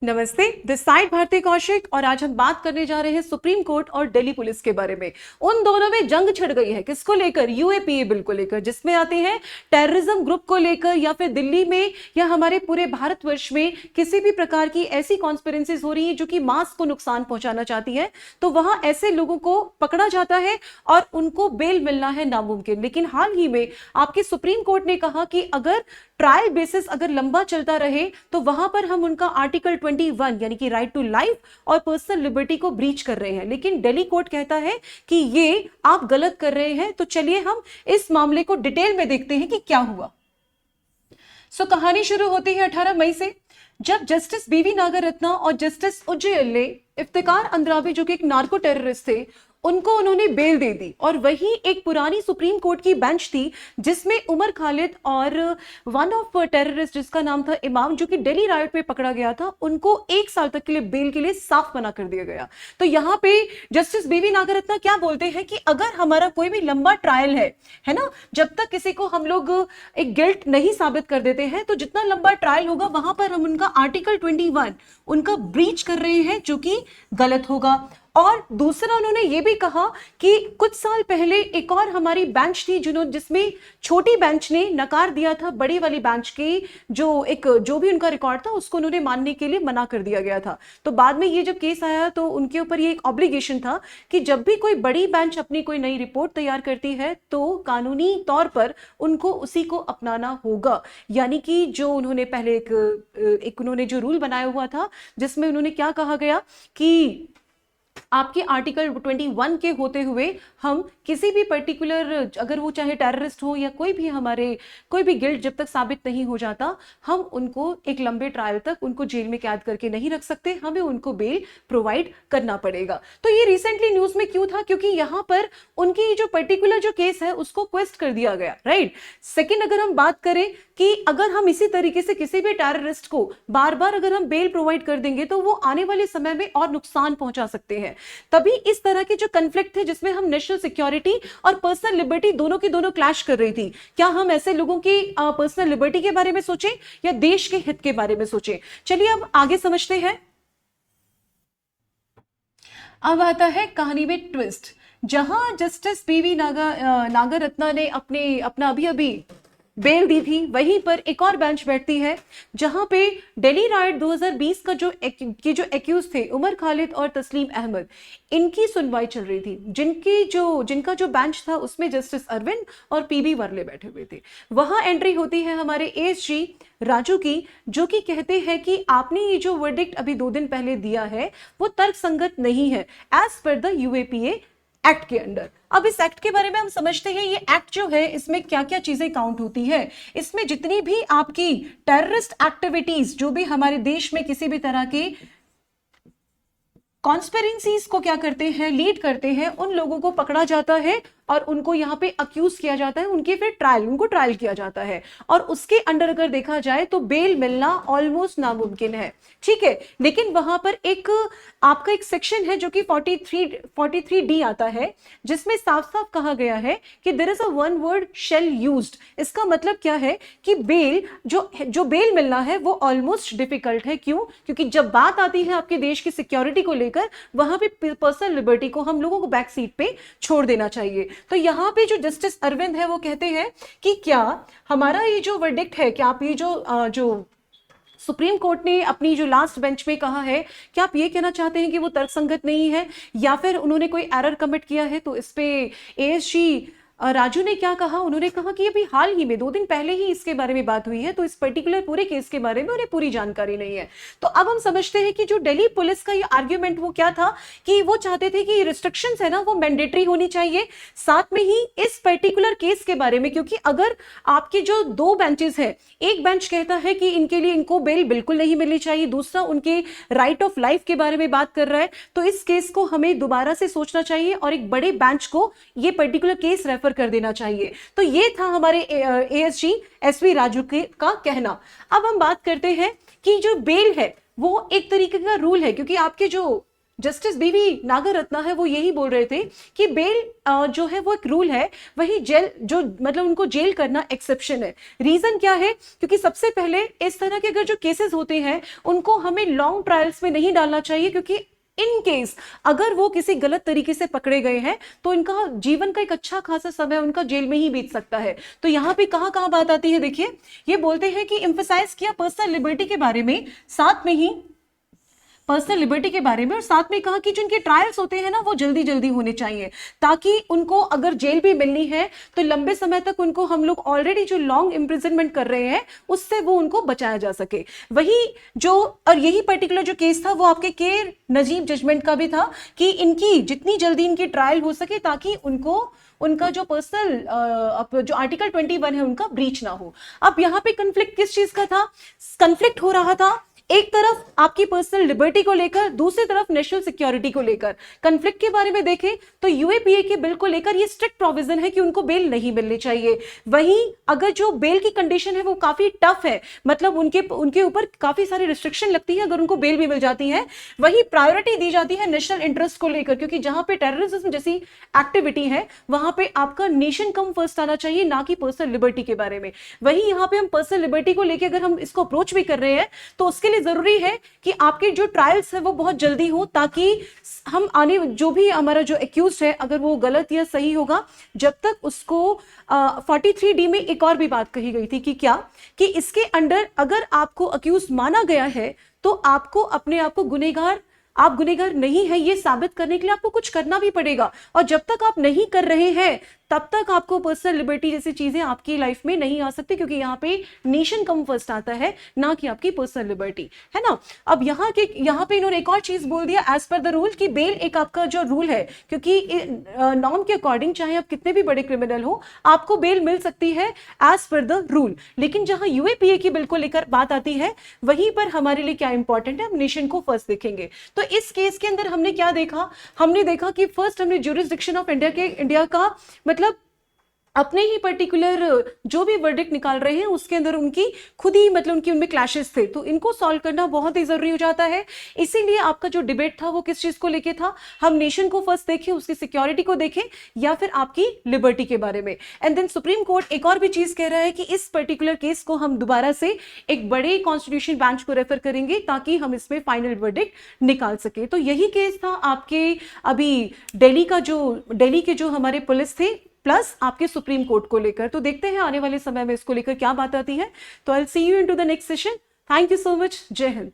नमस्ते, this side Bharti Kaushik और आज हम बात करने जा रहे हैं सुप्रीम कोर्ट और दिल्ली पुलिस के बारे में। उन दोनों में जंग छिड़ गई है, किसको लेकर? यूएपीए बिल को लेकर, जिसमें आते हैं टेररिज्म ग्रुप को लेकर, या फिर दिल्ली में या हमारे पूरे भारतवर्ष में किसी भी प्रकार की ऐसी कॉन्स्पिरेंसीज हो रही है जो कि मास को नुकसान पहुंचाना चाहती है, तो वहां ऐसे लोगों को पकड़ा जाता है और उनको बेल मिलना है नामुमकिन। लेकिन हाल ही में आपकी सुप्रीम कोर्ट ने कहा कि अगर ट्रायल बेसिस अगर लंबा चलता रहे तो वहां पर हम उनका आर्टिकल 21 यानी कि राइट टू लाइफ और पर्सनल लिबर्टी को ब्रीच कर रहे हैं। लेकिन दिल्ली कोर्ट कहता है कि ये आप गलत कर रहे हैं। तो चलिए हम इस मामले को डिटेल में देखते हैं कि क्या हुआ। कहानी शुरू होती है 18 मई से, जब जस्टिस बीवी नागरत्ना और जस्टिस उज्जैल ने इफ्तिकार अंद्राबी जो कि एक नार्को टेररिस्ट थे उनको उन्होंने बेल दे दी। और वही एक पुरानी सुप्रीम कोर्ट की बेंच थी जिसमें उमर खालिद और वन ऑफ टेररिस्ट जिसका नाम था इमाम, जो कि दिल्ली राइट में पकड़ा गया था, उनको 1 साल तक के लिए बेल के लिए साफ मना कर दिया गया। तो यहाँ पे जस्टिस बीवी नागरत्ना क्या बोलते हैं कि अगर हमारा कोई भी लंबा ट्रायल है ना, जब तक किसी को हम लोग एक गिल्ट नहीं साबित कर देते हैं, तो जितना लंबा ट्रायल होगा वहां पर हम उनका आर्टिकल 21 उनका ब्रीच कर रहे हैं, जो कि गलत होगा। और दूसरा उन्होंने ये भी कहा कि कुछ साल पहले एक और हमारी बेंच थी जिसमें छोटी बेंच ने नकार दिया था बड़ी वाली बेंच की जो भी उनका रिकॉर्ड था उसको उन्होंने मानने के लिए मना कर दिया गया था। तो बाद में ये जब केस आया तो उनके ऊपर ये एक ऑब्लिगेशन था कि जब भी कोई बड़ी बेंच अपनी कोई नई रिपोर्ट तैयार करती है तो कानूनी तौर पर उनको उसी को अपनाना होगा। यानी कि जो उन्होंने पहले एक उन्होंने जो रूल बनाया हुआ था जिसमें उन्होंने क्या कहा गया कि आपके आर्टिकल 21 के होते हुए हम किसी भी पर्टिकुलर, अगर वो चाहे टेररिस्ट हो या कोई भी गिल्ट जब तक साबित नहीं हो जाता, हम उनको एक लंबे ट्रायल तक उनको जेल में कैद करके नहीं रख सकते, हमें उनको बेल प्रोवाइड करना पड़ेगा। तो ये रिसेंटली न्यूज में क्यों था? क्योंकि यहां पर उनकी जो पर्टिकुलर जो केस है उसको क्वेस्ट कर दिया गया, राइट। सेकेंड, अगर हम बात करें कि अगर हम इसी तरीके से किसी भी टेररिस्ट को बार बार अगर हम बेल प्रोवाइड कर देंगे तो वो आने वाले समय में और नुकसान पहुंचा सकते हैं। तभी इस तरह के जो कन्फ्लिक्ट थे जिसमें हम नेशनल सिक्योरिटी और पर्सनल लिबर्टी दोनों की दोनों क्लैश कर रही थी, क्या हम ऐसे लोगों की पर्सनल लिबर्टी के बारे में सोचें या देश के हित के बारे में सोचें? चलिए अब आगे समझते हैं। अब आता है कहानी में ट्विस्ट। जहां जस्टिस बीवी नागरत्ना ने अपना अभी बेल दी थी, वहीं पर एक और बेंच बैठती है जहां पे दिल्ली राइट 2020 का जो एक्यूज थे उमर खालिद और तस्लीम अहमद, इनकी सुनवाई चल रही थी। जिनका जो बेंच था उसमें जस्टिस अरविंद और पीबी वर्ले बैठे हुए थे। वहां एंट्री होती है हमारे एएसजी राजू की, जो कि कहते हैं कि आपने ये जो वर्डिक्ट अभी 2 दिन पहले दिया है वो तर्कसंगत नहीं है एज पर द यूएपीए एक्ट के अंडर। अब इस एक्ट के बारे में हम समझते हैं, ये एक्ट जो है इसमें क्या क्या चीजें काउंट होती है। इसमें जितनी भी आपकी टेररिस्ट एक्टिविटीज जो भी हमारे देश में किसी भी तरह की कॉन्स्पिरेंसीज को क्या करते हैं, लीड करते हैं, उन लोगों को पकड़ा जाता है और उनको यहाँ पे अक्यूज किया जाता है, उनको ट्रायल किया जाता है। और उसके अंडर अगर देखा जाए तो बेल मिलना ऑलमोस्ट नामुमकिन है, ठीक है। लेकिन वहां पर आपका एक सेक्शन है जो कि 43D आता है, जिसमें साफ साफ कहा गया है कि there is a one word shall used. इसका मतलब क्या है कि बेल जो बेल मिलना है वो ऑलमोस्ट डिफिकल्ट है। क्यों? क्योंकि जब बात आती है आपके देश की सिक्योरिटी को लेकर, वहां पे पर्सनल लिबर्टी को हम लोगों को बैक सीट पे छोड़ देना चाहिए। तो यहां पे जो जस्टिस अरविंद है वो कहते हैं कि क्या हमारा ये जो वर्डिक्ट है, क्या आप ये जो सुप्रीम कोर्ट ने अपनी जो लास्ट बेंच में कहा है, क्या आप ये कहना चाहते हैं कि वो तर्कसंगत नहीं है या फिर उन्होंने कोई एरर कमिट किया है? तो इस पे एएसजी राजू ने क्या कहा? उन्होंने कहा कि अभी हाल ही में 2 दिन पहले ही इसके बारे में बात हुई है, तो इस पर्टिकुलर पूरे केस के बारे में उन्हें पूरी जानकारी नहीं है। तो अब हम समझते हैं कि जो दिल्ली पुलिस का ये आर्ग्यूमेंट वो क्या था कि वो चाहते थे कि रिस्ट्रिक्शंस है ना वो मैंडेटरी होनी चाहिए, साथ में ही इस पर्टिकुलर केस के बारे में। क्योंकि अगर आपके जो 2 बेंचेस है, एक बेंच कहता है कि इनको बेल बिल्कुल नहीं मिलनी चाहिए, दूसरा उनके राइट ऑफ लाइफ के बारे में बात कर रहा है, तो इस केस को हमें दोबारा से सोचना चाहिए और एक बड़े बेंच को ये पर्टिकुलर केस रेफर कर देना चाहिए। तो ये था हमारे एएसजी एसवी राजू का कहना। अब हम बात करते हैं कि जो बेल है वो एक तरीके का रूल है, क्योंकि आपके जो जस्टिस बीवी नागरत्ना है वो यही बोल रहे थे कि बेल जो है वो एक रूल है, वही जेल जो मतलब उनको जेल करना एक्सेप्शन है। रीजन क्या है? क्योंकि सबसे पहले इस तरह के अगर जो केसेस होते हैं उनको हमें लॉन्ग ट्रायल्स में नहीं डालना चाहिए, क्योंकि इन केस अगर वो किसी गलत तरीके से पकड़े गए हैं तो इनका जीवन का एक अच्छा खासा समय उनका जेल में ही बीत सकता है। तो यहाँ पे कहाँ कहाँ बात आती है, देखिए ये बोलते हैं कि एम्फसाइज किया पर्सनल लिबर्टी के बारे में, साथ में ही पर्सनल लिबर्टी के बारे में, और साथ में कहा कि जो इनके ट्रायल्स होते हैं ना वो जल्दी जल्दी होने चाहिए, ताकि उनको अगर जेल भी मिलनी है तो लंबे समय तक उनको हम लोग ऑलरेडी जो लॉन्ग इम्प्रिजनमेंट कर रहे हैं उससे वो उनको बचाया जा सके। वही जो और यही पर्टिकुलर जो केस था वो आपके के नजीब जजमेंट का भी था कि इनकी जितनी जल्दी इनकी ट्रायल हो सके ताकि उनको उनका जो पर्सनल जो आर्टिकल 21 है उनका ब्रीच ना हो। अब यहाँ पे कंफ्लिक्ट किस चीज का था? कंफ्लिक्ट हो रहा था एक तरफ आपकी पर्सनल लिबर्टी को लेकर, दूसरी तरफ नेशनल सिक्योरिटी को लेकर। कंफ्लिक्ट के बारे में देखें तो यूएपीए के बिल को लेकर ये स्ट्रिक्ट प्रोविजन है कि उनको बेल नहीं मिलनी चाहिए। वहीं अगर जो बेल की कंडीशन है वो काफी टफ है, मतलब उनके ऊपर काफी सारी रिस्ट्रिक्शन लगती है अगर उनको बेल भी मिल जाती है। वहीं प्रायोरिटी दी जाती है नेशनल इंटरेस्ट को लेकर, क्योंकि जहां पे टेररिज्म जैसी एक्टिविटी है वहां पे आपका नेशन कम फर्स्ट आना चाहिए, ना कि पर्सनल लिबर्टी के बारे में। वहीं यहाँ पे हम पर्सनल लिबर्टी को लेकर अगर हम इसको अप्रोच भी कर रहे हैं तो उसके जरूरी है कि आपके जो ट्रायल्स है वो बहुत जल्दी हो, ताकि हम आने जो भी हमारा जो एक्यूज है अगर वो गलत या सही होगा, जब तक उसको 43D में एक और भी बात कही गई थी कि क्या कि इसके अंडर अगर आपको अक्यूज माना गया है तो आपको अपने आप को आप गुनहगार नहीं है ये साबित करने के लिए आपको कुछ करना भी पड़ेगा, और जब तक आप नहीं कर रहे हैं तब तक आपको पर्सनल लिबर्टी जैसी चीजें आपकी लाइफ में नहीं आ सकती, क्योंकि यहाँ पे नेशन कम फर्स्ट आता है, ना कि आपकी पर्सनल लिबर्टी, है ना। अब यहाँ पे इन्होंने एक और चीज बोल दिया, एज पर द रूल, कि बेल एक आपका जो रूल है, क्योंकि नॉर्म के अकॉर्डिंग चाहे आप कितने भी बड़े क्रिमिनल हो आपको बेल मिल सकती है एज पर द रूल। लेकिन जहां यूएपीए की बिल को लेकर बात आती है वहीं पर हमारे लिए क्या इंपॉर्टेंट है, हम नेशन को फर्स्ट देखेंगे। तो इस केस के अंदर हमने क्या देखा? हमने देखा कि फर्स्ट हमने ज्यूरिसडिक्शन ऑफ इंडिया का मतलब अपने ही पर्टिकुलर जो भी वर्डिक्ट निकाल रहे हैं उसके अंदर उनकी खुद ही मतलब उनकी उनमें क्लैशेस थे, तो इनको सॉल्व करना बहुत ही जरूरी हो जाता है। इसीलिए आपका जो डिबेट था वो किस चीज को लेके था, हम नेशन को फर्स्ट देखें, उसकी सिक्योरिटी को देखें, या फिर आपकी लिबर्टी के बारे में। एंड देन सुप्रीम कोर्ट एक और भी चीज कह रहा है कि इस पर्टिकुलर केस को हम दोबारा से एक बड़े कॉन्स्टिट्यूशन बेंच को रेफर करेंगे ताकि हम इसमें फाइनल वर्डिक्ट निकाल सके। तो यही केस था आपके अभी दिल्ली के जो हमारे पुलिस थे प्लस आपके सुप्रीम कोर्ट को लेकर। तो देखते हैं आने वाले समय में इसको लेकर क्या बात आती है। तो I will see you in to the next session. Thank you so much. जय हिंद।